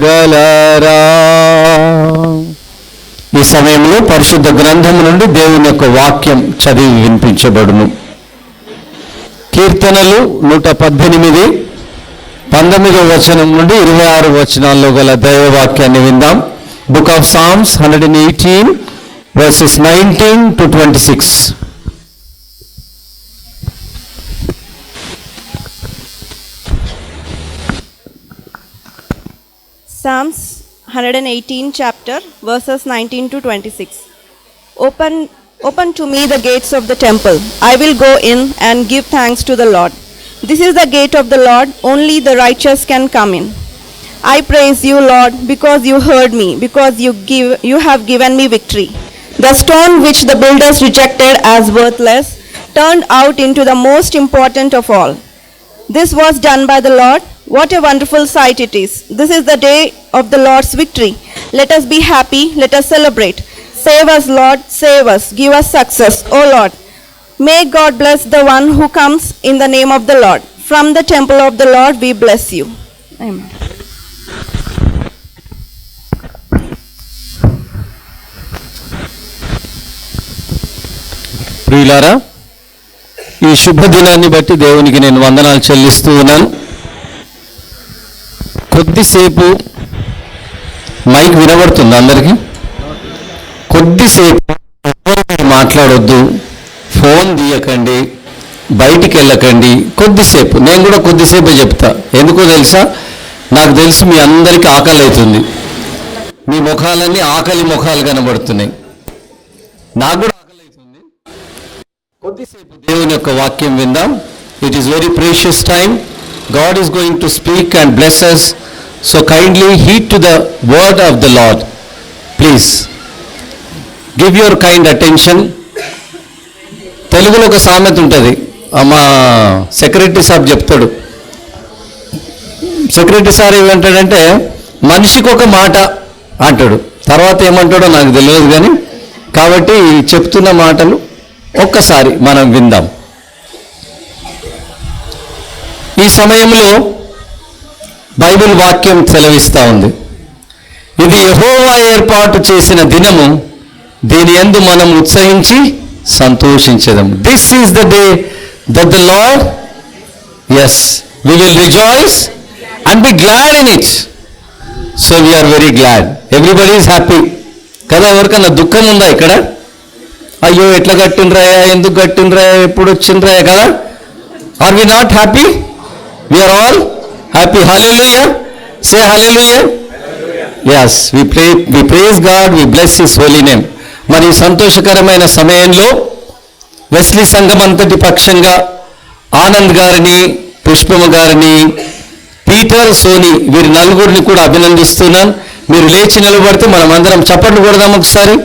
చెప్పగలరా? ఈ సమయంలో పరిశుద్ధ గ్రంథము నుండి దేవుని యొక్క వాక్యం చదివి వినిపించబడును. కీర్తనలు 118, 19వ వచనం నుండి 26 వచనాల్లో గల దైవవాక్యాన్ని విందాం. Book of Psalms 118 verses 19 to 26. Psalms 118 chapter verses 19 to 26. Open to me the gates of the temple. I will go in and give thanks to the Lord. This is the gate of the Lord, only the righteous can come in. I praise you, Lord, because you heard me, because you have given me victory. The stone which the builders rejected as worthless turned out into the most important of all. This was done by the Lord. What a wonderful sight it is. This is the day of the Lord's victory. Let us be happy, let us celebrate. Save us, Lord, save us, give us success, O Lord. May God bless the one who comes in the name of the Lord. From the temple of the Lord we bless you. Amen. ప్రియులారా, ఈ శుభదినాన్ని బట్టి దేవునికి నేను వందనాలు చెల్లిస్తూ ఉన్నాను. కొద్దిసేపు mic వినబడుతుంది అందరికీ? కొద్దిసేపు మాట్లాడొద్దు, ఫోన్ తీయకండి, బయటికి వెళ్ళకండి. కొద్దిసేపు, నేను కూడా కొద్దిసేపే చెప్తా. ఎందుకో తెలుసా? నాకు తెలిసి మీ అందరికీ ఆకలి అవుతుంది. మీ ముఖాలన్నీ ఆకలి ముఖాలు కనబడుతున్నాయి. నాకు కూడా ఆకలి అవుతుంది. కొద్దిసేపు దేవుని యొక్క వాక్యం విందాం. It is very precious time. God is going to speak and bless us. So kindly heed to the word of the Lord. Please give your kind attention. తెలుగులో ఒక సామెత ఉంటుంది, మా సెక్రటరీ సాబ్ చెప్తాడు. సెక్రటరీ సార్ ఏమంటాడంటే, మనిషికి ఒక మాట అంటాడు, తర్వాత ఏమంటాడో నాకు తెలియదు కానీ, కాబట్టి చెప్తున్న మాటలు ఒక్కసారి మనం విందాం. ఈ సమయంలో బైబిల్ వాక్యం సెలవిస్తూ ఉంది, ఇది యెహోవా ఏర్పాటు చేసిన దినము, దీని యందు మనం ఉత్సహించి సంతోషించెదము. This is the day that the Lord, yes, we will rejoice and be glad in it. So we are very glad. Everybody is happy కదా? ఎవరికన్నా దుఃఖం ఉందా ఇక్కడ? అయ్యో ఎట్లా కట్టినరాయా, ఎందుకు కట్టినరాయా, ఎప్పుడు వచ్చినరాయా కదా? Are we not happy? We are all happy. Hallelujah. Say hallelujah. Yes, we praise God, we bless his holy name. మరి సంతోషకరమైన సమయంలో వెస్లీ సంఘం అంతటి పక్షంగా ఆనంద్ గారిని, పుష్పమ్మ గారిని, పీటర్, సోని, వీరి నలుగురిని కూడా అభినందిస్తున్నాను. మీరు లేచి నిలబడితే మనం అందరం చప్పట్లు కొడదాం ఒకసారి.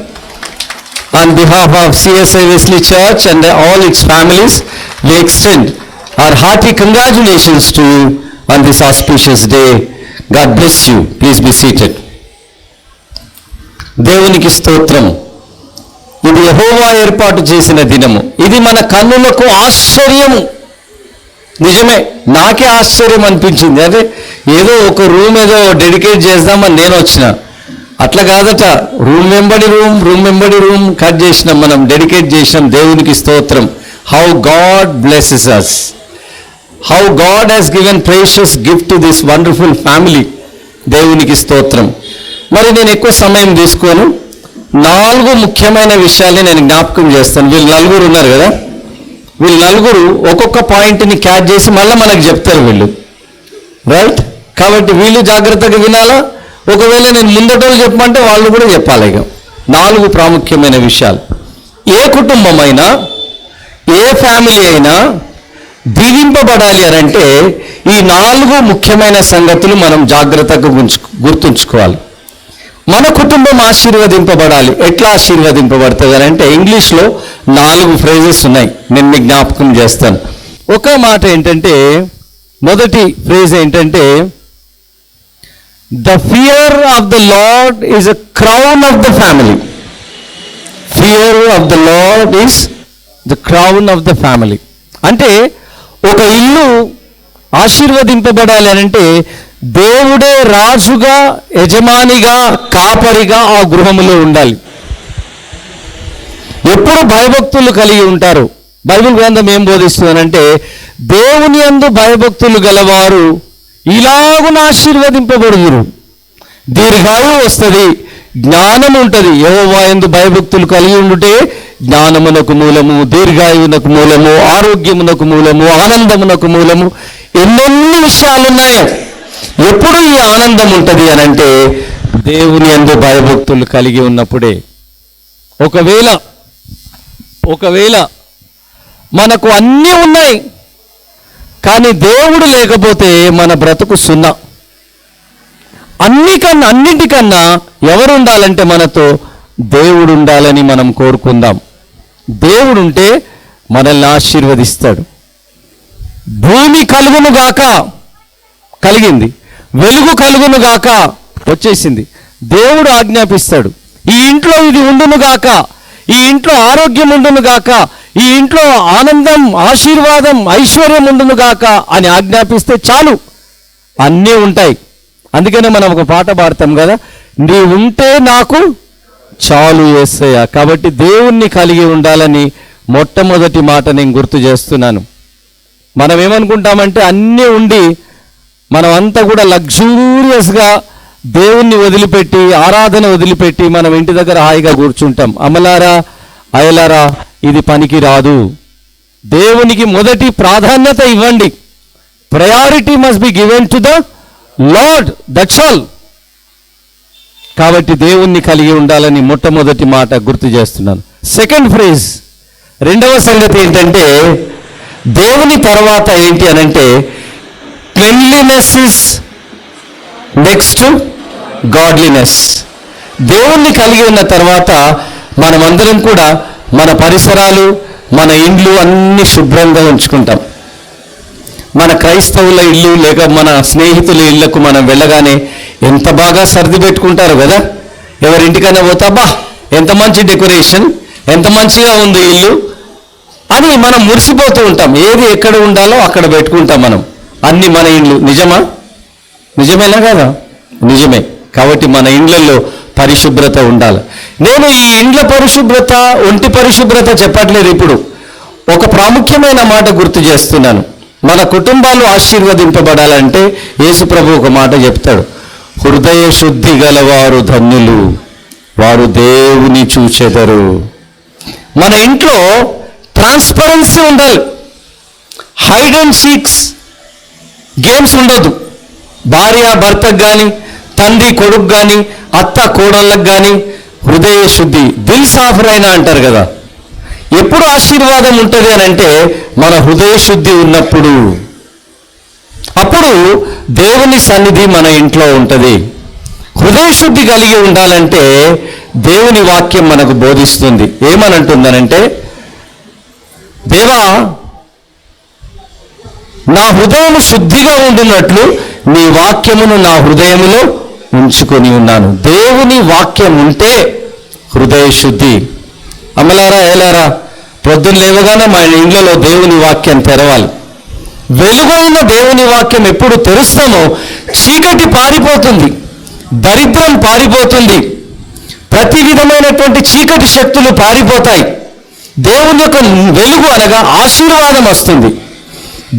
On behalf of CSI Wesley Church and all its families, we extend our hearty congratulations to you on this auspicious day. God bless you. Please be seated. దేవునికి స్తోత్రం. ఇది యెహోవా ఏర్పాటు చేసిన దినము. ఇది మన కన్నులకు ఆశ్చర్యము. నిజమే, నాకే ఆశ్చర్యం అనిపించింది. అదే ఏదో ఒక రూమ్ ఏదో డెడికేట్ చేద్దామని నేను వచ్చిన, అట్లా కాదట. రూమ్ వెంబడి రూమ్ కట్ చేసినాం, మనం డెడికేట్ చేసినాం. దేవునికి స్తోత్రం. How God blesses us. How God has given precious gift to this wonderful family. దేవునికి స్తోత్రం. మరి నేను ఎక్కువ సమయం తీసుకోను, 4 ముఖ్యమైన విషయాల్ని నేను జ్ఞాపకం చేస్తాను. వీళ్ళు నలుగురు ఉన్నారు కదా, వీళ్ళు నలుగురు ఒక్కొక్క పాయింట్ని క్యాచ్ చేసి మళ్ళీ మనకు చెప్తారు వీళ్ళు, రైట్? కాబట్టి వీళ్ళు జాగ్రత్తగా వినాలా. ఒకవేళ నేను ముందటోళ్ళు చెప్పమంటే వాళ్ళు కూడా చెప్పాలి. ఇక 4 ప్రాముఖ్యమైన విషయాలు. ఏ కుటుంబం అయినా, ఏ ఫ్యామిలీ అయినా దీవింపబడాలి అని అంటే ఈ 4 ముఖ్యమైన సంగతులు మనం జాగ్రత్తగా గుర్తుంచుకోవాలి. మన కుటుంబం ఆశీర్వదింపబడాలి. ఎట్లా ఆశీర్వదింపబడుతుంది అని అంటే ఇంగ్లీష్లో 4 ఫ్రేజెస్ ఉన్నాయి, నేను మీకు జ్ఞాపకం చేస్తాను. ఒక మాట ఏంటంటే, మొదటి ఫ్రేజ్ ఏంటంటే, the fear of the Lord is a crown of the family. Fear of the Lord is the crown of the family. అంటే ఒక ఇల్లు ఆశీర్వదింపబడాలి అని అంటే దేవుడే రాజుగా, యజమానిగా, కాపరిగా ఆ గృహములో ఉండాలి. ఎప్పుడు భయభక్తులు కలిగి ఉంటారు. బైబిల్ గ్రంథం ఏం బోధిస్తుందనంటే, దేవుని యందు భయభక్తులు గలవారు ఇలాగున ఆశీర్వదింపబడుదురు. దీర్ఘాయువు వస్తుంది, జ్ఞానం ఉంటుంది. యెహోవా యందు భయభక్తులు కలిగి ఉండుటే జ్ఞానమునకు మూలము, దీర్ఘాయువునకు మూలము, ఆరోగ్యమునకు మూలము, ఆనందమునకు మూలము. ఎన్నెన్ని విషయాలు ఉన్నాయో. ఎప్పుడు ఈ ఆనందం ఉంటుంది అనంటే దేవుని యందు భయభక్తులు కలిగి ఉన్నప్పుడే. ఒకవేళ మనకు అన్నీ ఉన్నాయి కానీ దేవుడు లేకపోతే మన బ్రతుకు సున్నా. అన్నిటికన్నా ఎవరు ఉండాలంటే మనతో దేవుడు ఉండాలని మనం కోరుకుందాం. దేవుడు ఉంటే మనల్ని ఆశీర్వదిస్తాడు. భూమి కలుగునుగాక కలిగింది, వెలుగు కలుగునుగాక వచ్చేసింది. దేవుడు ఆజ్ఞాపిస్తాడు, ఈ ఇంట్లో ఇది ఉండునుగాక, ఈ ఇంట్లో ఆరోగ్యం ఉండునుగాక, ఈ ఇంట్లో ఆనందం, ఆశీర్వాదం, ఐశ్వర్యం ఉండునుగాక అని ఆజ్ఞాపిస్తే చాలు, అన్నీ ఉంటాయి. అందుకనే మనం ఒక పాట పాడతాం కదా, నీ ఉంటే నాకు చాలు యేసయ్య. కాబట్టి దేవుణ్ణి కలిగి ఉండాలని మొట్టమొదటి మాట నేను గుర్తు చేస్తున్నాను. మనం ఏమనుకుంటామంటే అన్నీ ఉండి మనం అంతా కూడా లగ్జూరియస్గా దేవుణ్ణి వదిలిపెట్టి, ఆరాధన వదిలిపెట్టి మనం ఇంటి దగ్గర హాయిగా కూర్చుంటాం. అమలారా అయలారా, ఇది పనికి రాదు. దేవునికి మొదటి ప్రాధాన్యత ఇవ్వండి. Priority must be given to the Lord, that's all. కాబట్టి దేవుణ్ణి కలిగి ఉండాలని మొట్టమొదటి మాట గుర్తు చేస్తున్నాను. సెకండ్ ఫ్రేజ్, రెండవ సంగతి ఏంటంటే, దేవుని తర్వాత ఏంటి అనంటే cleanliness is next to godliness. దేవుణ్ణి కలిగి ఉన్న తర్వాత మనమందరం కూడా మన పరిసరాలు, మన ఇండ్లు అన్నీ శుభ్రంగా ఉంచుకుంటాం. మన క్రైస్తవుల ఇల్లు లేక మన స్నేహితుల ఇళ్లకు మనం వెళ్ళగానే ఎంత బాగా సర్ది పెట్టుకుంటారు కదా. ఎవరింటికైనా పోతా, బా ఎంత మంచి డెకరేషన్, ఎంత మంచిగా ఉంది ఇల్లు అని మనం మురిసిపోతూ ఉంటాం. ఏది ఎక్కడ ఉండాలో అక్కడ పెట్టుకుంటాం మనం. అన్ని మన ఇండ్లు. నిజమేనా కదా? నిజమే. కాబట్టి మన ఇండ్లలో పరిశుభ్రత ఉండాలి. నేను ఈ ఇండ్ల పరిశుభ్రత, ఒంటి పరిశుభ్రత చెప్పట్లేదు. ఇప్పుడు ఒక ప్రాముఖ్యమైన మాట గుర్తు చేస్తున్నాను. మన కుటుంబాలు ఆశీర్వదింపబడాలంటే యేసు ప్రభు ఒక మాట చెప్తాడు, హృదయ శుద్ధి గలవారు ధన్యులు, వారు దేవుని చూచెదరు. మన ఇంట్లో ట్రాన్స్పరెన్సీ ఉండాలి. హైడ్ అండ్ సీక్స్ గేమ్స్ ఉండదు. భార్య భర్తకు కానీ, తండ్రి కొడుకు కానీ, అత్త కోడళ్ళకు కానీ హృదయ శుద్ధి, దిల్ సాఫరైనా అంటారు కదా. ఎప్పుడు ఆశీర్వాదం ఉంటుంది అని అంటే మన హృదయ శుద్ధి ఉన్నప్పుడు. అప్పుడు దేవుని సన్నిధి మన ఇంట్లో ఉంటుంది. హృదయ శుద్ధి కలిగి ఉండాలంటే దేవుని వాక్యం మనకు బోధిస్తుంది. ఏమనంటుందనంటే, దేవా నా హృదయం శుద్ధిగా ఉండినట్లు నీ వాక్యమును నా హృదయములో ఉంచుకొని ఉన్నాను. దేవుని వాక్యం ఉంటే హృదయ శుద్ధి. అమలారా ఏలారా, పొద్దున్న లేవగానే మా ఇండ్లలో దేవుని వాక్యం తెరవాలి. వెలుగైన దేవుని వాక్యం ఎప్పుడు తెరుస్తామో చీకటి పారిపోతుంది, దరిద్రం పారిపోతుంది, ప్రతి విధమైనటువంటి చీకటి శక్తులు పారిపోతాయి. దేవుని యొక్క వెలుగు అనగా ఆశీర్వాదం వస్తుంది.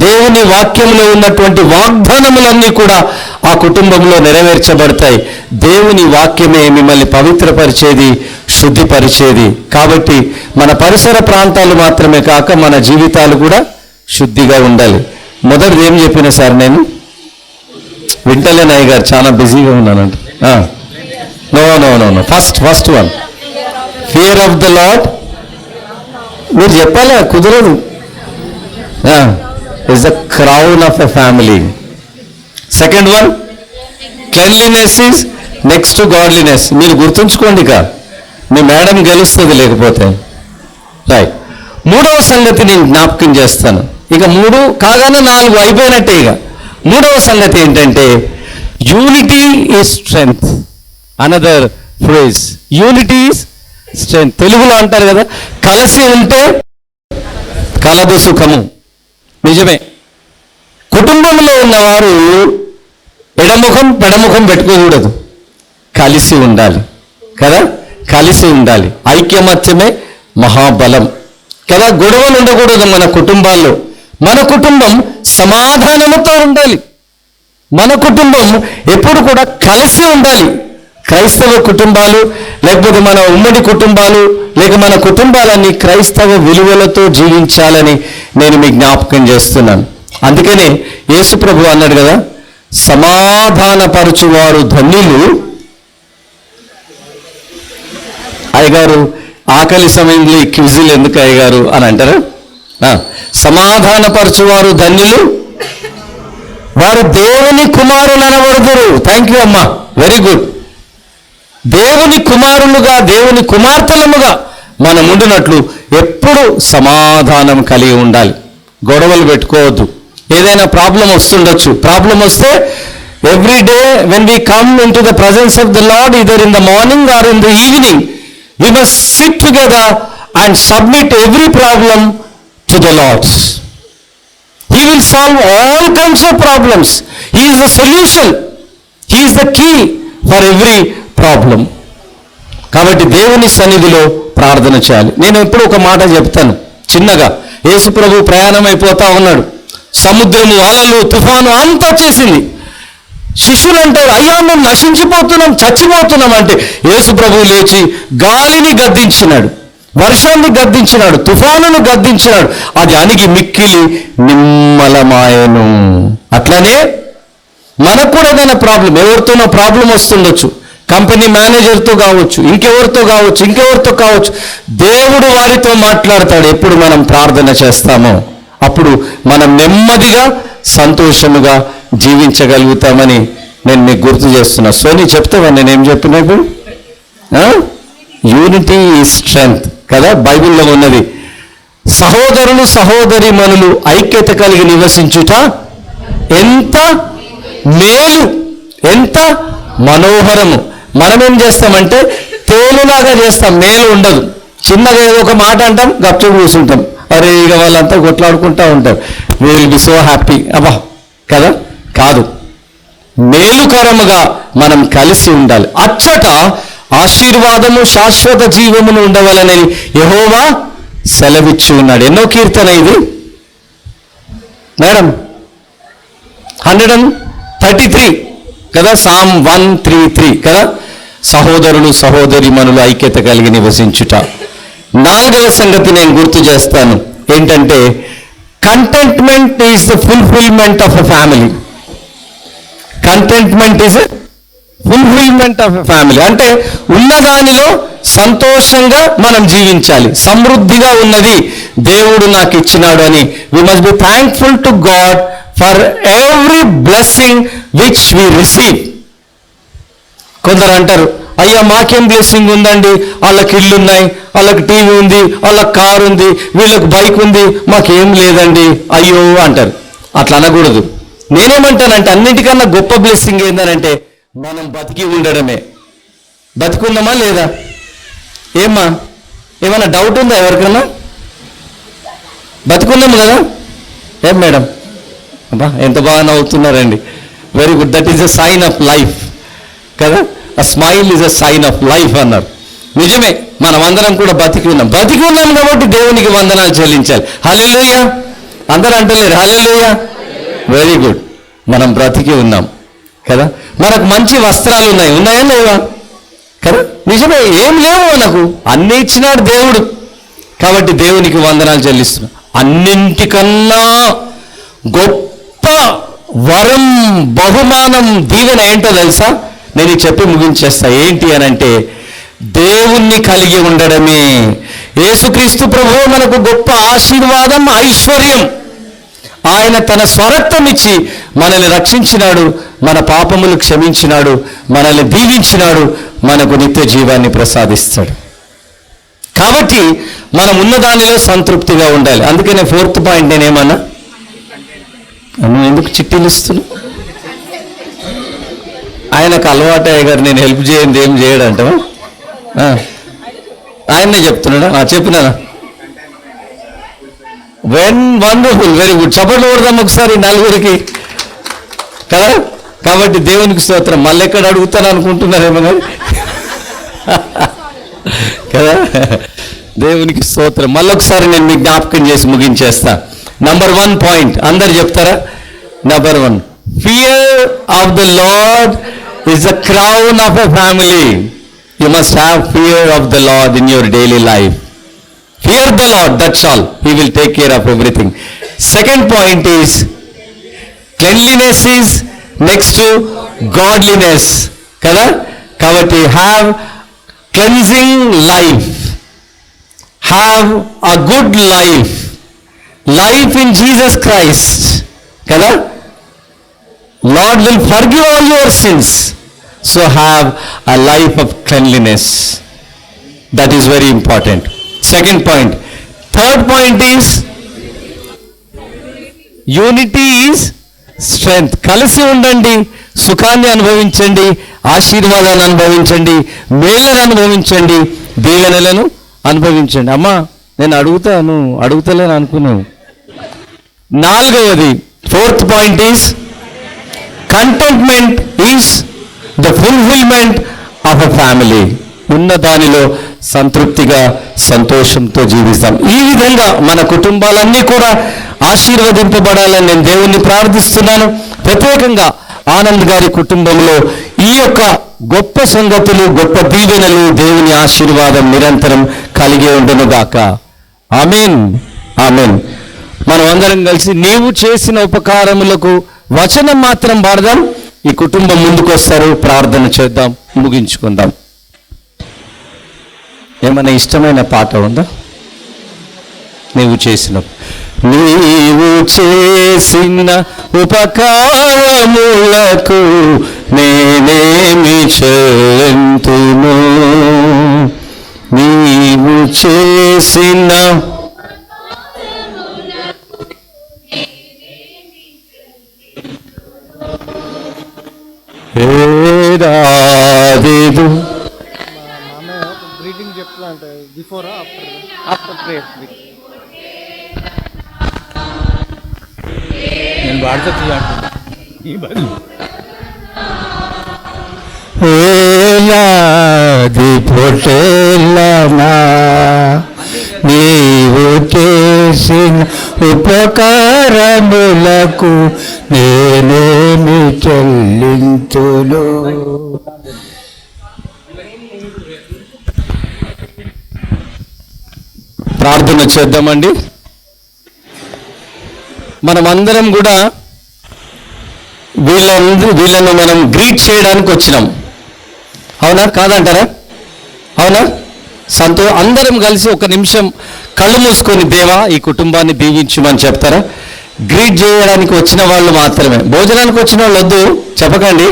దేవుని వాక్యంలో ఉన్నటువంటి వాగ్దానములన్నీ కూడా ఆ కుటుంబంలో నెరవేర్చబడతాయి. దేవుని వాక్యమే మిమ్మల్ని పవిత్రపరిచేది, శుద్ధిపరిచేది. కాబట్టి మన పరిసర ప్రాంతాలు మాత్రమే కాక మన జీవితాలు కూడా శుద్ధిగా ఉండాలి. మొదటిది ఏం చెప్పిన సార్ నేను వింటలేను, అయ్య గారు చాలా బిజీగా ఉన్నానంట. No first one, fear of the Lord. మీరు చెప్పాలి, కుదరదు. is the crown of a family. Second one, cleanliness is next to godliness. మీరు గుర్తుంచుకోండి, ఇక మీ మేడం గెలుస్తుంది లేకపోతే. రైట్. మూడవ సంగతి నేను జ్ఞాపకం చేస్తాను. ఇక 3 కాగానే 4 అయిపోయినట్టే. ఇక మూడవ సంగతి ఏంటంటే unity is strength. Another phrase, unity is strength. తెలుగులో అంటారు కదా, కలిసి ఉంటే కలదు సుఖము. నిజమే. కుటుంబంలో ఉన్నవారు ఎడముఖం పెడముఖం పెట్టుకోకూడదు, కలిసి ఉండాలి కదా, కలిసి ఉండాలి. ఐక్యమత్యమే మహాబలం కదా. గొడవలు ఉండకూడదు మన కుటుంబాల్లో. మన కుటుంబం సమాధానంతో ఉండాలి. మన కుటుంబం ఎప్పుడు కూడా కలిసి ఉండాలి. క్రైస్తవ కుటుంబాలు లేకపోతే మన ఉమ్మడి కుటుంబాలు లేక మన కుటుంబాలన్నీ క్రైస్తవ విలువలతో జీవించాలని నేను మీకు జ్ఞాపకం చేస్తున్నాను. అందుకనే యేసు ప్రభు అన్నాడు కదా, సమాధానపరచువారు ధన్యులు. అయ్యగారు ఆకలి సమయంలో ఈ క్విజులు ఎందుకు అయ్యగారు అని అంటారా? సమాధానపరచువారు ధన్యులు, వారు దేవుని కుమారులు అనబడుదురు. థ్యాంక్ యూ అమ్మా, వెరీ గుడ్. దేవుని కుమారులుగా దేవుని కుమార్తెలముగా మనం ఉండినట్లు ఎప్పుడు సమాధానం కలిగి ఉండాలి. గొడవలు పెట్టుకోవద్దు. ఏదైనా ప్రాబ్లం వస్తుండొచ్చు. ప్రాబ్లం వస్తే every day when we come in to the presence of the lord, either in the morning or in the evening, we must sit together and submit every problem to the Lord. He will solve all kinds of problems. He is the solution. He is the key for every problem. కాబట్టి దేవుని సన్నిధిలో ప్రార్థన చేయాలి. నేను ఎప్పుడు ఒక మాట చెప్తాను చిన్నగా. యేసు ప్రభు ప్రయాణం అయిపోతా ఉన్నాడు. సముద్రము, అలలు, తుఫాను అంతా వచ్చేసింది. శిష్యులు అంటారు, అయ్యా మేము నశించిపోతున్నాం, చచ్చిపోతున్నాం అంటే యేసు ప్రభువు లేచి గాలిని గద్దించినాడు, వర్షాన్ని గద్దించినాడు, తుఫానును గద్దించినాడు. అది అణిగి మిక్కిలి నిమ్మలమాయను. అట్లానే మనకు కూడా ఏదైనా ప్రాబ్లం, ఎవరితోనో ప్రాబ్లం వస్తుండొచ్చు, కంపెనీ మేనేజర్తో కావచ్చు, ఇంకెవరితో కావచ్చు. దేవుడు వారితో మాట్లాడతాడు. ఎప్పుడు మనం ప్రార్థన చేస్తామో అప్పుడు మనం నెమ్మదిగా సంతోషముగా జీవించగలుగుతామని నేను మీకు గుర్తు చేస్తున్నా. సోనీ చెప్తావా నేనేం చెప్పినా ఇప్పుడు? యూనిటీ ఈజ్ స్ట్రెంగ్త్ కదా, బైబిల్లో ఉన్నది. సహోదరులు సహోదరీమణులు ఐక్యత కలిగి నివసించుట ఎంత మేలు, ఎంత మనోహరము. మనం ఏం చేస్తామంటే తేలులాగా చేస్తాం, మేలు ఉండదు. చిన్నగా ఏదో ఒక మాట అంటాం, గప్చు కూర్చుంటాం. అరే ఇక వాళ్ళంతా కొట్లాడుకుంటూ ఉంటారు, we will be so happy అబ్బా కదా. కాదు, మేలుకరముగా మనం కలిసి ఉండాలి. అచ్చట ఆశీర్వాదము శాశ్వత జీవమును ఉండవలనని యెహోవా సెలవిచ్చి ఉన్నాడు. ఎన్నో కీర్తన ఇది మేడం? 133 కదా, సామ్ 133 కదా. సహోదరులు సహోదరీమణులు ఐక్యత కలిగి నివసించుట. 4వ సంగతి నేను గుర్తు చేస్తాను ఏంటంటే, contentment is the fulfilment of a family. Contentment is fulfilment of a family అంటే ఉన్నదానిలో సంతోషంగా మనం జీవించాలి. సమృద్ధిగా ఉన్నది దేవుడు నాకు ఇచ్చినాడు అని we must be thankful to God for every blessing which we receive. కొందరు అంటారు, అయ్యా మాకేం బ్లెస్సింగ్ ఉందండి, వాళ్ళకి ఇల్లు ఉన్నాయి, వాళ్ళకి టీవీ ఉంది, వాళ్ళకి కారు ఉంది, వీళ్ళకి బైక్ ఉంది, మాకేం లేదండి అయ్యో అంటారు. అట్లా అనకూడదు. నేనేమంటానంటే అన్నిటికన్నా గొప్ప బ్లెస్సింగ్ ఏంటంటే మనం బతికి ఉండడమే. బతికున్నామా లేదా? ఏమన్నా డౌట్ ఉందా ఎవరికన్నా? బతికున్నాము కదా. ఏం మేడం అబ్బా ఎంత బాగా నవ్వుతున్నారండి. Very good. That is a sign of life కదా. A smile is a sign of life అన్నారు. నిజమే, మనం అందరం కూడా బతికి ఉన్నాం కాబట్టి దేవునికి వందనాలు చెల్లించాలి. హల్లెలూయా. అందరూ అంటలేరు హల్లెలూయా? Very good. మనం బ్రతికి ఉన్నాం కదా. మనకు మంచి వస్త్రాలు ఉన్నాయా లేవా కదా? నిజమే, ఏం లేవు మనకు, అన్నీ ఇచ్చినాడు దేవుడు. కాబట్టి దేవునికి వందనాలు చెల్లిస్తున్నాం. అన్నింటికన్నా గొప్ప వరం, బహుమానం, దీవెన ఏంటో తెలుసా? నేను చెప్పి ముగించేస్తా. ఏంటి అనంటే దేవుణ్ణి కలిగి ఉండడమే. యేసుక్రీస్తు ప్రభువు మనకు గొప్ప ఆశీర్వాదం, ఐశ్వర్యం. ఆయన తన స్వరత్వం ఇచ్చి మనల్ని రక్షించినాడు, మన పాపములు క్షమించినాడు, మనల్ని దీవించినాడు, మనకు నిత్య జీవాన్ని ప్రసాదిస్తాడు. కాబట్టి మనం ఉన్నదానిలో సంతృప్తిగా ఉండాలి. అందుకనే 4th పాయింట్ నేనేమన్నా, నువ్వు ఎందుకు చిట్టీలు ఇస్తున్నావు? ఆయనకు అలవాటయ్య గారు నేను హెల్ప్ చేయండి ఏం చేయడంట. ఆయన్నే చెప్తున్నాడా? చెప్పినా. Wonderful, very good. చప్పట్లు కొడదాం ఒకసారి నలుగురికి కదా. కాబట్టి దేవునికి స్తోత్రం. మళ్ళీ ఎక్కడ అడుగుతాను అనుకుంటున్నారేమో కానీ కదా. దేవునికి స్తోత్రం. మళ్ళొకసారి నేను మీకు జ్ఞాపకం చేసి ముగించేస్తా. నంబర్ 1 పాయింట్ అందరు చెప్తారా? Number 1, fear of the Lord is the crown of a family. You must have fear of the Lord in your daily life. Fear the Lord, that's all. He will take care of everything. Second point is cleanliness is next to godliness కదా. కాబట్టి have cleansing life, have a good life, life in Jesus Christ కదా. Lord will forgive all your sins. So have a life of cleanliness. That is very important. Second point. Third point is unity is strength. కలిసి ఉండండి, సుఖాన్ని అనుభవించండి, ఆశీర్వాదాన్ని అనుభవించండి, మేళ్ళను అనుభవించండి, దీవెనలను అనుభవించండి. అమ్మా నేను అడుగుతలేను అనుకున్నావు. నాలుగవది, fourth point is contentment is the fulfilment of a family. ఉన్న దానిలో సంతృప్తిగా సంతోషంతో జీవిస్తాం. ఈ విధంగా మన కుటుంబాలన్నీ కూడా ఆశీర్వదింపబడాలని నేను దేవుణ్ణి ప్రార్థిస్తున్నాను. ప్రత్యేకంగా ఆనంద్ గారి కుటుంబంలో ఈ యొక్క గొప్ప సంగతులు, గొప్ప దీవెనలు, దేవుని ఆశీర్వాదం నిరంతరం కలిగి ఉండునుగాక. ఆమేన్, ఆమేన్. మనం అందరం కలిసి నీవు చేసిన ఉపకారములకు వచనం మాత్రం పాడదాం. ఈ కుటుంబం ముందుకు వస్తారు, ప్రార్థన చేద్దాం, ముగించుకుందాం. ఏమైనా ఇష్టమైన పాట ఉందా? నీవు చేసిన ఉపకారములకు నేనేమి చెంతును, నీవు చేసిన ఏదాదేదు గ్రీటింగ్ చెప్తా అంటే బిఫోర్ ఆఫ్టర్ ప్రేయర్ నేను వాట్సాప్ ఈ బదులు ఏలాది పొటేలనా నీవు చేసిన ఉపకారములకు నేనేమి చెల్లింతును. ప్రార్థన చేద్దామండి. మనమందరం కూడా వీళ్ళను మనం గ్రీట్ చేయడానికి వచ్చినాం. అవునా కాదంటారా? అవునా? అందరం కలిసి ఒక నిమిషం కళ్ళు మూసుకొని దేవా ఈ కుటుంబాన్ని దీవించమని చెప్తారా? గ్రీట్ చేయడానికి వచ్చిన వాళ్ళు మాత్రమే. భోజనానికి వచ్చిన వాళ్ళు వద్దు చెప్పకండి.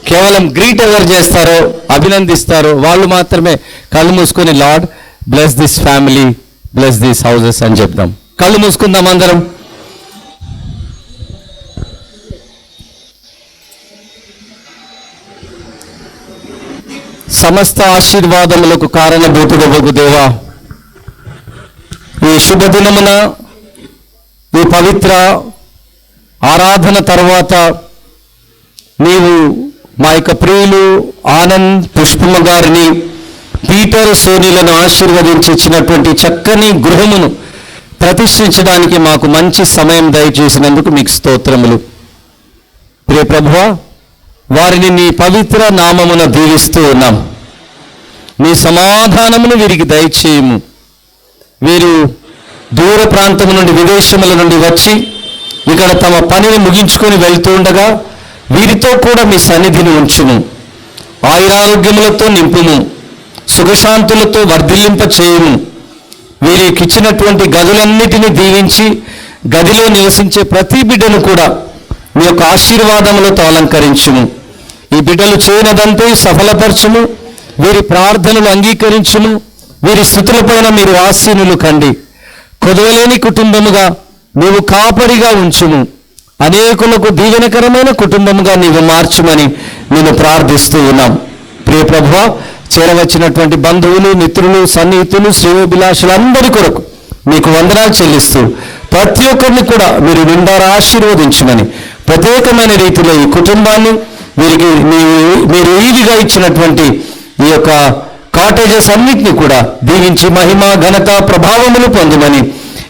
కేవలం గ్రీట్ ఎవరు చేస్తారో, అభినందిస్తారో వాళ్ళు మాత్రమే కళ్ళు మూసుకొని lord bless this family, bless this houses అని చెప్దాం. కళ్ళు మూసుకుందాం అందరం. సమస్త ఆశీర్వాదములకు కారణభూతుడవగు దేవా, ఈ శుభదినమున ఈ పవిత్ర ఆరాధన తర్వాత నీవు మా యొక్క ప్రియులు ఆనంద్, పుష్పమ్మ గారిని, పీటర్, సోనీలను ఆశీర్వదించి ఇచ్చినటువంటి చక్కని గృహమును ప్రతిష్ఠించడానికి మాకు మంచి సమయం దయచేసినందుకు మీకు స్తోత్రములు. ప్రియ ప్రభువా, వారిని నీ పవిత్ర నామమున దీవిస్తూ ఉన్నాం. నీ సమాధానమును వీరికి దయచేయము. వీరు దూర ప్రాంతం నుండి, విదేశముల నుండి వచ్చి ఇక్కడ తమ పనిని ముగించుకొని వెళ్తూ ఉండగా వీరితో కూడా మీ సన్నిధిని ఉంచుము. ఆయురారోగ్యములతో నింపుము, సుఖశాంతులతో వర్ధిల్లింప చేయుము. వీరికి ఇచ్చినటువంటి గదులన్నిటినీ దీవించి గదిలో నివసించే ప్రతి బిడ్డను కూడా మీ యొక్క ఆశీర్వాదములతో అలంకరించుము. ఈ బిడ్డలు చేయనదంతా సఫలపరచుము. వీరి ప్రార్థనలు అంగీకరించుము. వీరి స్థుతులపైన మీరు ఆసీనులు కండి. కొదవలేని కుటుంబముగా నీవు కాపరిగా ఉంచుము. అనేకులకు దీవెనకరమైన కుటుంబముగా నీవు మార్చుమని నేను ప్రార్థిస్తూ ఉన్నాం. ప్రియ ప్రభువా, చేరవచ్చినటువంటి బంధువులు, మిత్రులు, సన్నిహితులు, శ్రేయోభిలాషులందరి కొరకు మీకు వందనాలు చెల్లిస్తూ ప్రతి ఒక్కరిని కూడా మీరు నిండారా ఆశీర్వదించమని ప్రత్యేకమైన రీతిలో ఈ కుటుంబాన్ని వీరికి మీరు ఈదిగా ఇచ్చినటువంటి ఈ యొక్క కాటేజెస్ అన్నిటిని కూడా దీవించి మహిమ ఘనత ప్రభావములు పొందమని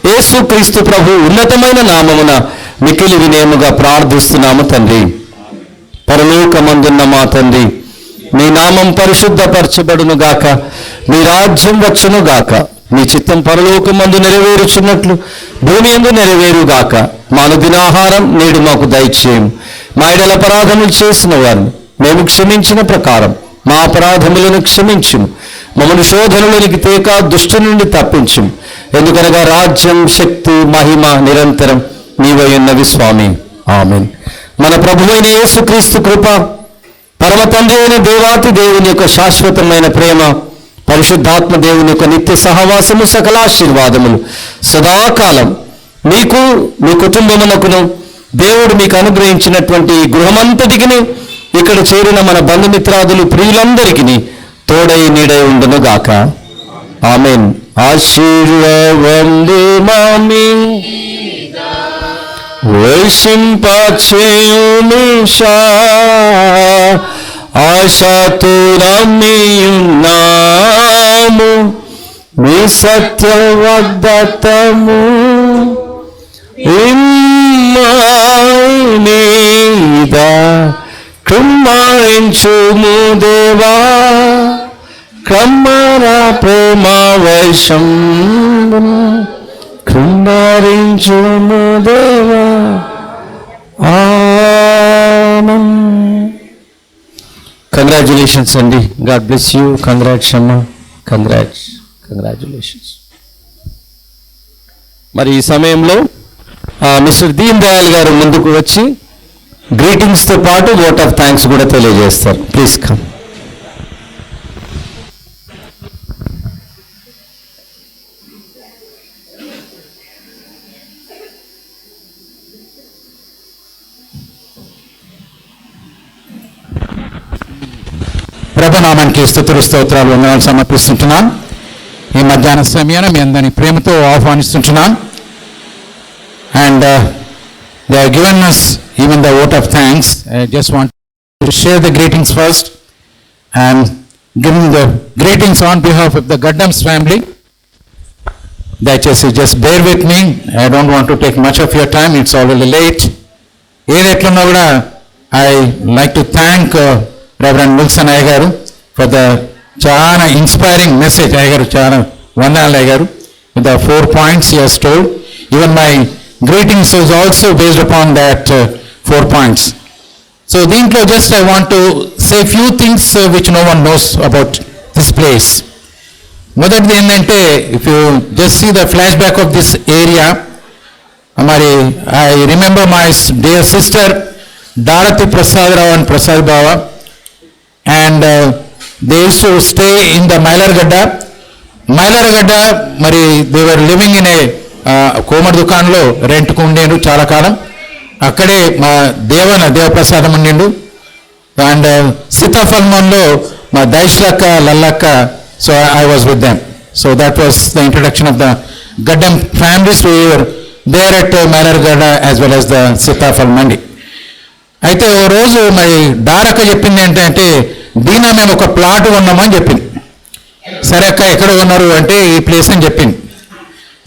యేసుక్రీస్తు ప్రభు ఉన్నతమైన నామమున మిక్కిలి వినయముగా ప్రార్థిస్తున్నాము తండ్రి. పరలోకమందున్న మా తండ్రి, మీ నామం పరిశుద్ధపరచబడును గాక, మీ రాజ్యం వచ్చును గాక, మీ చిత్తం పరలోకమందు నెరవేరుచున్నట్లు భూమి యందు నెరవేరుగాక. మా అనుదినాహారం నేడు మాకు దయచేయము. మా ఎడల అపరాధములు చేసిన వారిని మేము క్షమించిన ప్రకారం మా అపరాధములను క్షమించుము. మమ్మల్ని శోధనలోనికి తేక దుష్టు నుండి తప్పించుము. ఎందుకనగా రాజ్యం, శక్తి, మహిమ నిరంతరం నీవై ఉన్నవి స్వామి. ఆమేన్. మన ప్రభువైన యేసుక్రీస్తు కృప, పరమ తండ్రి అయిన దేవాతి దేవుని యొక్క శాశ్వతమైన ప్రేమ, పరిశుద్ధాత్మ దేవుని యొక్క నిత్య సహవాసము, సకల ఆశీర్వాదములు సదాకాలం మీకు, మీ కుటుంబమునకును, దేవుడు మీకు అనుగ్రహించినటువంటి ఈ గృహమంతటికి, ఇక్కడ చేరిన మన బంధుమిత్రాదులు ప్రియులందరికీ తోడై నీడై ఉండును గాక. ఆమేన్. ఆశీర్వవందు మామి వర్షింపచేయునిషా, ఆశతో నమ్మియున్నాము మీ సత్య వాగ్దానము. మీద కృమ్మాయించుము దేవా, క్రమణ ప్రేమ వర్షం కృంభరించుము దేవా. ఆమేన్. కంగ్రాచులేషన్స్ అండి. God bless you. కంగ్రాట్స్ అమ్మా. కంగ్రాచులేషన్స్. మరి ఈ సమయంలో మిస్టర్ దీన్ దయాల్ గారు ముందుకు వచ్చి గ్రీటింగ్స్తో పాటు ఓట్ ఆఫ్ థ్యాంక్స్ కూడా తెలియజేస్తారు. Please come. ప్రభునామానికి స్తుతులు, స్తోత్రాలు, వందనాలు సమర్పిస్తుంటున్నాను. ఈ మధ్యాహ్న సమయాన మీ అందరినీ ప్రేమతో ఆహ్వానిస్తుంటున్నాను. And they are given us even the vote of thanks. I just want to share the greetings first and giving the greetings on behalf of the Gaddams family. దయచేసి just bear with me. I don't want to take much of your time. It's already late. ఏదెట్లున్నా కూడా I like to thank Reverend Wilson Ayyar garu for the చాలా inspiring message. అయ్య గారు చాలా వందనాలు అయ్య గారు. with the 4 points he has told. Even my greetings is also based upon that 4 points. So దీంట్లో just I want to say few things which no one knows about this place. మొదటిది ఏంటంటే, if you just see the flashback of this area, మరి I remember my dear sister Darati Prasad Rao and Prasad Baba, and they used to stay in the Mailargadda. మరి they were living in a కోమర్ దుకాణంలో రెంట్కు ఉండేను చాలా కాలం. అక్కడే మా దేవప్రసాదం ఉండిండు. And సీతాఫల్మన్లో మా దైశ్లక్క, లల్లక్క, so I was with them. So that was the introduction of the Gaddam families who were there at Mailargadda as well as the Sitafalmandi. అయితే ఓ రోజు మరి డారక్క చెప్పింది ఏంటంటే, దీనా మేము ఒక ప్లాట్ కొన్నామని చెప్పింది. సరే అక్క ఎక్కడ కొన్నారు అంటే ఈ ప్లేస్ అని చెప్పింది.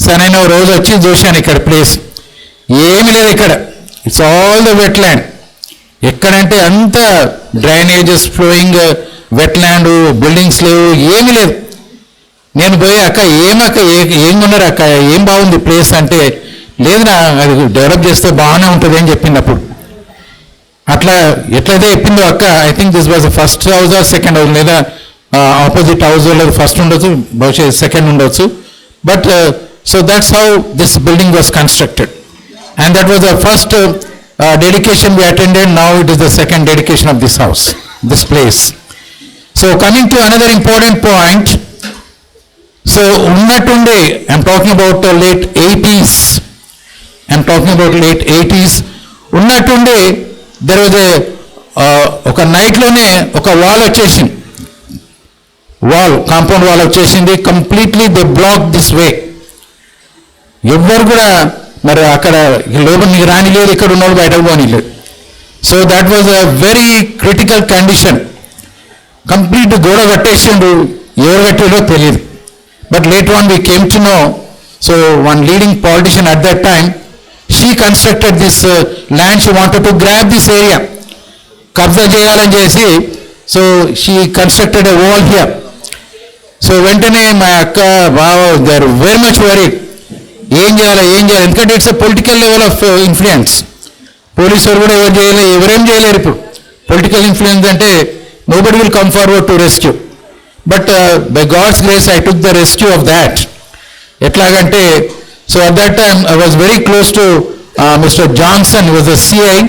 సరే నేను రోజు వచ్చి చూశాను ఇక్కడ ప్లేస్. ఏమి లేదు ఇక్కడ. It's all the wet land. ఎక్కడంటే అంత drainages flowing, wet land, buildings లేవు, ఏమీ లేదు. నేను పోయి అక్క ఏం కొన్నారు అక్క, ఏం బాగుంది ప్లేస్ అంటే, లేదు నా అది డెవలప్ చేస్తే బాగానే ఉంటుంది అని చెప్పింది. అప్పుడు అట్లా ఎట్లయితే చెప్పిందో అక్క, I think this was the first house or second house, లేదా ఆపోజిట్ హౌస్, లేదా ఫస్ట్ ఉండొచ్చు, బహుశా సెకండ్ ఉండొచ్చు. But so that's how this building was constructed. And that was the first dedication we attended. Now it is the second dedication of this house, this place. So coming to another important point. So ఉన్నట్టుండే I'm talking about late 80s. ఉన్నట్టుండే there was ఒక నైట్లోనే ఒక wall వచ్చేసింది. Compound wall వచ్చేసింది. Completely they block this way. ఎవ్వరు కూడా మరి అక్కడ లోపల నీకు రానిలేదు, ఇక్కడ ఉన్నోళ్ళు బయటకు పోనీలేదు. So that was a very critical condition. Complete గోడ కట్టేసిండు, ఎవరు కట్టాడో తెలియదు. But later on we came to know, so one leading politician at that time, she constructed this land, she wanted to grab this area, కబ్జా చేయాలని చేసి, so she constructed a wall here. So వెంటనే మా అక్క బావ they are very much worried, ఏం చేయాలి, ఎందుకంటే it's a political level of influence. Police వారు కూడా ఎవరేం చేయలేరు ఇప్పుడు. పొలిటికల్ ఇన్ఫ్లుయెన్స్ అంటే nobody will come forward to rescue. But by God's grace, I took the rescue of that. ఎట్లాగంటే, so at that time I was very close to Mr. Johnson. He was a CI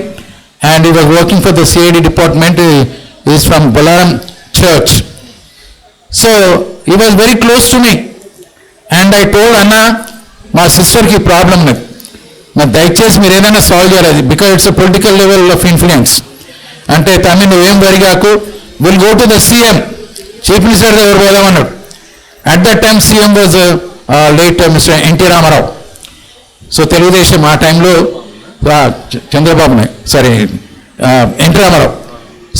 and he was working for the CID department. He is from Balaram Church. So he was very close to me and I told Anna, మా సిస్టర్కి problem ఉన్నది, మరి దయచేసి మీరు ఏదైనా solve చేయాలి, because it's a political level of influence. అంటే తమ్మి నువ్వేం వరిగాకు, will go to the CM, chief minister దగ్గర పోదామన్నాడు. At that time CM was late mister NT Ramarao. So Telugu Desam ఆ టైంలో చంద్రబాబు నాయుడు, సారీ ఎన్టీ రామారావు.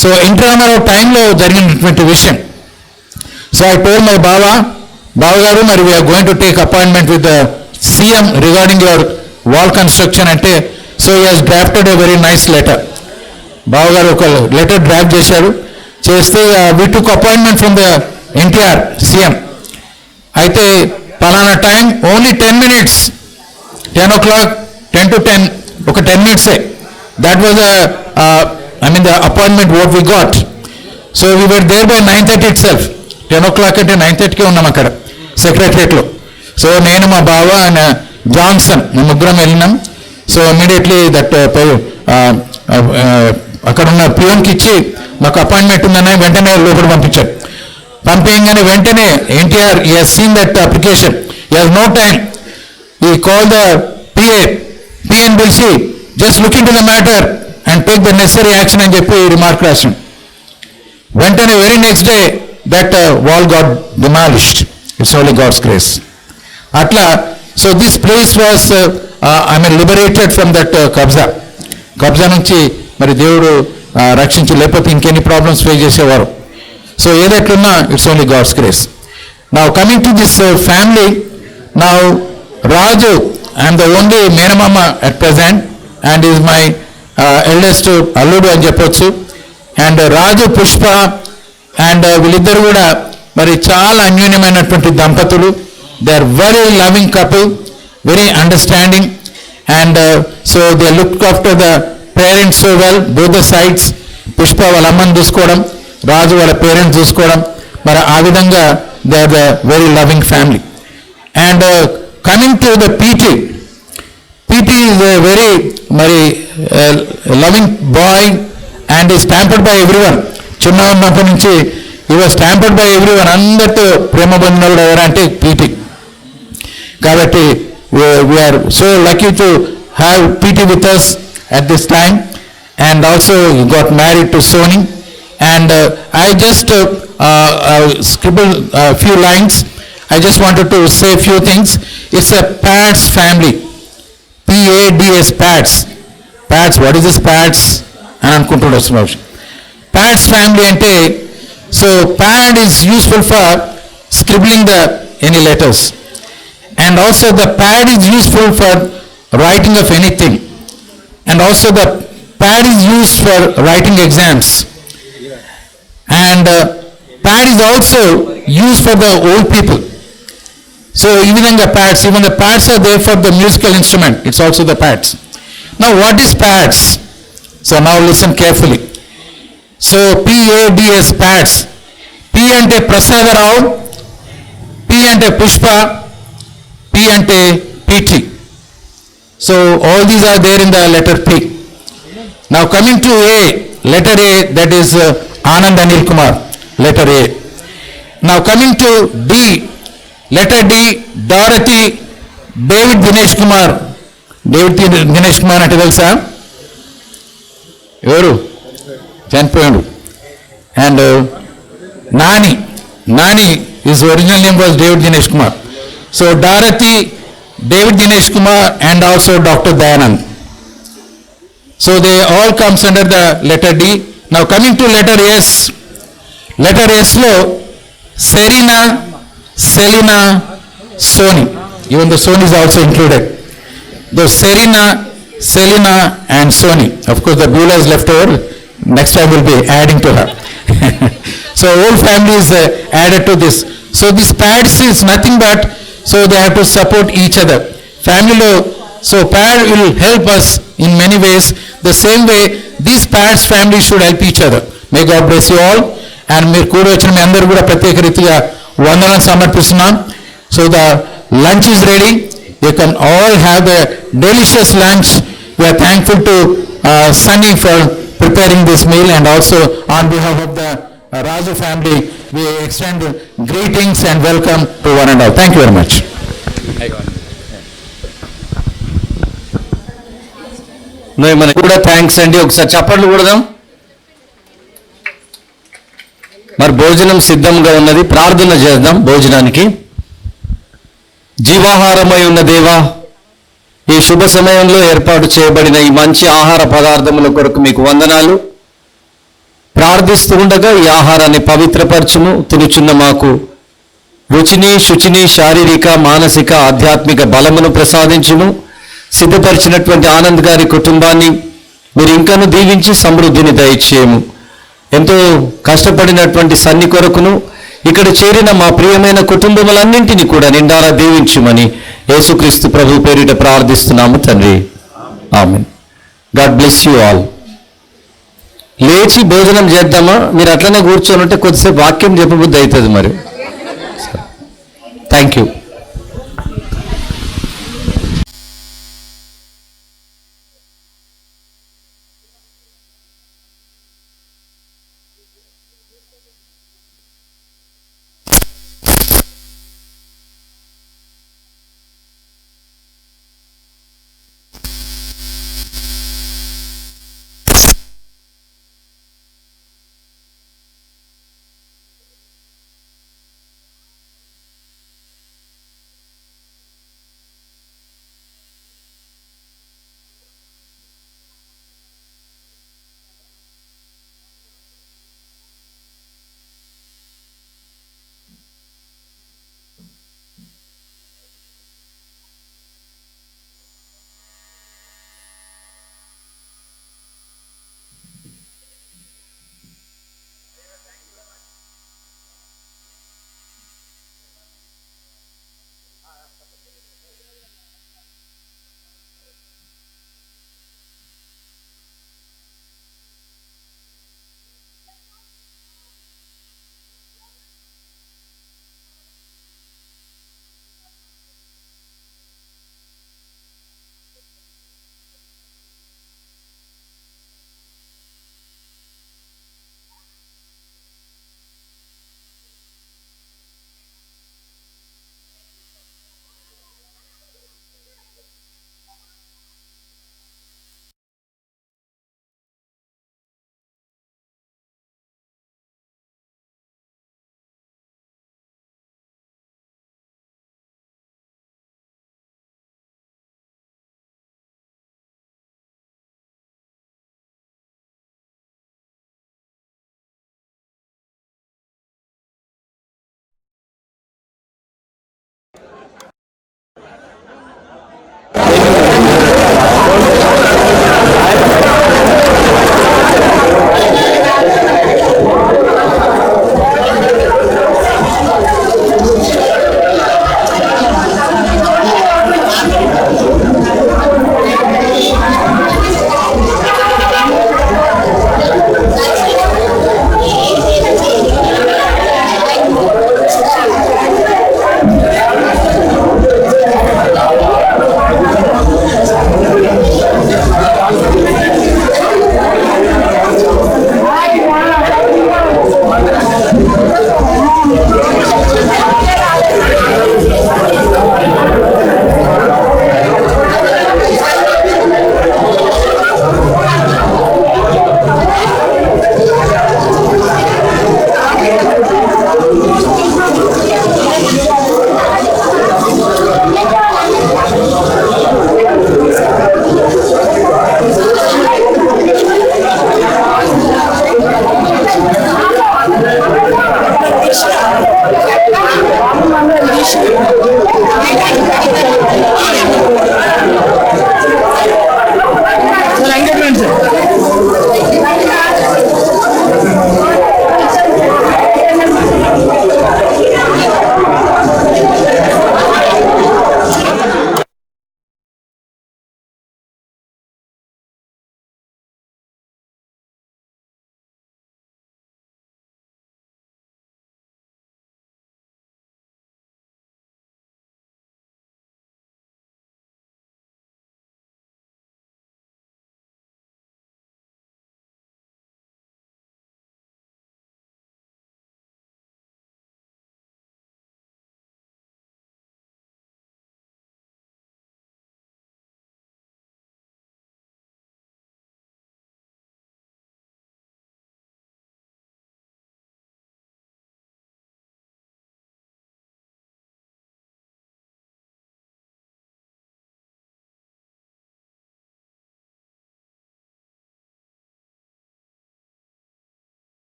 సో ఎన్టీ రామారావు టైంలో జరిగినటువంటి విషయం. సో ఐ టోల్డ్ మై బావగారు, మరి we are going to take appointment with the CM regarding your wall construction అంటే, so he has drafted a very nice letter. బావగారు ఒక లెటర్ డ్రాఫ్ట్ చేశారు. చేస్తే we took appointment from the NTR CM. అయితే పలానా time only 10 minutes, 10 o'clock, 10 to 10, ఒక 10 minutes. That was the appointment what we got. So we were there by 9:30 itself. 10 o'clock అంటే 9:30కే ఉన్నాం అక్కడ సెక్రటరియట్లో. సో నేను మా బావ అండ్ జాన్సన్ మేము ముగ్గురం వెళ్ళినాం. సో ఇమీడియట్లీ దట్ అక్కడ ఉన్న పియోన్కి ఇచ్చి మాకు అపాయింట్మెంట్ ఉందని వెంటనే లోపల పంపించారు. పంపించగానే వెంటనే NTR he has seen that application, he has no time, he call the PN పిలిచి just look in to the matter and take the necessary action అని చెప్పి రిమార్క్ రాసాం. వెంటనే very next day that wall got demolished. It's only God's grace. అట్లా so this place was liberated from that కబ్జా నుంచి మరి దేవుడు రక్షించి, లేకపోతే ఇంకెన్ని ప్రాబ్లమ్స్ ఫేస్ చేసేవారు. సో ఏదట్లున్నా it's only God's grace. Now coming to this family, now Raju I'm the only మేనమామ at present and is my eldest అల్లుడు అని చెప్పొచ్చు. అండ్ రాజు పుష్ప అండ్ వీళ్ళిద్దరు కూడా మరి చాలా అన్యోన్యమైనటువంటి దంపతులు. They are very loving couple, very understanding and so they look after the parents so well, both the sides. Pushpa వాళ్ళ అమ్మని చూసుకోవడం, రాజు వాళ్ళ పేరెంట్స్ చూసుకోవడం, మరి ఆ విధంగా they are the very loving family. And coming to the PT is a very మరి loving boy and is pampered by everyone. చిన్న ఉన్నప్పటి నుంచి ఈ వాజ్ ప్యాంపర్డ్ బై ఎవ్రీవన్, అందరితో ప్రేమ బంధువులు ఎవరంటే పీటీ. కాబట్టి we are so lucky to have PT with us at this time, and also he got married to Soni. And I just scribbled a few lines. I just wanted to say a few things. It's a Pads family, PADS, Pads. What is this Pads? And అనుకుంటున్నాం Pads family అంటే, so pad is useful for scribbling any letters, and also the pad is useful for writing of anything. And also the pad is used for writing exams. And pad is also used for the old people. So even the pads are there for the musical instrument. It's also the pads. Now what is pads? So now listen carefully. So PADS, pads. P ante Prasadarao, P ante Pushpa, P ante PT. So all these are there in the letter P. Now coming to A, letter A, that is Anand Anil Kumar, letter A. Now coming to D, letter D, Dorothy David Dinesh Kumar. David Dinesh Kumar అంటే తెలుసా ఎవరు? చనిపోయాడు. And Nani, his original name was David Dinesh Kumar. So Dorothy, David Dinesh Kumar and also Dr. Dayanand. So they all comes under the letter D. Now coming to letter S. Letter S లో Serena, Selena, Sony. Even the Sony is also included. Though Serena, Selena and Sony. Of course the Beulah is left over. Next time we'll be adding to her. So whole family is added to this. So this pads is nothing but, so they have to support each other. Family lo, so pad will help us in many ways. The same way these pads family should help each other. May God bless you all. And మీరు కూడి వచ్చిన మీ అందరూ కూడా ప్రత్యేక రీతిగా వందనం సమర్పిస్తున్నాం. So the lunch is ready. You can all have the delicious lunch. We are thankful to Sunny for preparing this meal, and also on behalf of the Raju family, we extend greetings and welcome to one and all. Thank you very much. మనకు కూడా thanks అండి. ఒకసారి చప్పట్లు కొడదాం. మరి భోజనం సిద్ధంగా ఉన్నది. ప్రార్థన చేద్దాం భోజనానికి. జీవాహారమై ఉన్న దేవా, ఈ శుభ సమయంలో ఏర్పాటు చేయబడిన ఈ మంచి ఆహార పదార్థముల కొరకు మీకు వందనాలు. ప్రార్థిస్తూ ఉండగా ఈ ఆహారాన్ని పవిత్రపరచుము. తినుచున్న మాకు రుచిని, శుచిని, శారీరక, మానసిక, ఆధ్యాత్మిక బలమును ప్రసాదించుము. సిద్ధపరిచినటువంటి ఆనంద్ గారి కుటుంబాన్ని మీరు ఇంకను దీవించి సమృద్ధిని దయచేయము. ఎంతో కష్టపడినటువంటి సన్ని కొరకును ఇక్కడ చేరిన మా ప్రియమైన కుటుంబములన్నింటినీ కూడా నిండారా దీవించుమని యేసుక్రీస్తు ప్రభు పేరిట ప్రార్థిస్తున్నాము తండ్రి. ఆమేన్. God bless you all. లేచి భోజనం చేద్దామా? మీరు అట్లనే కూర్చొని ఉంటే కొద్దిసేపు వాక్యం చెప్పబుద్ధి అవుతుంది. మరి థ్యాంక్ యూ. Mangal edition.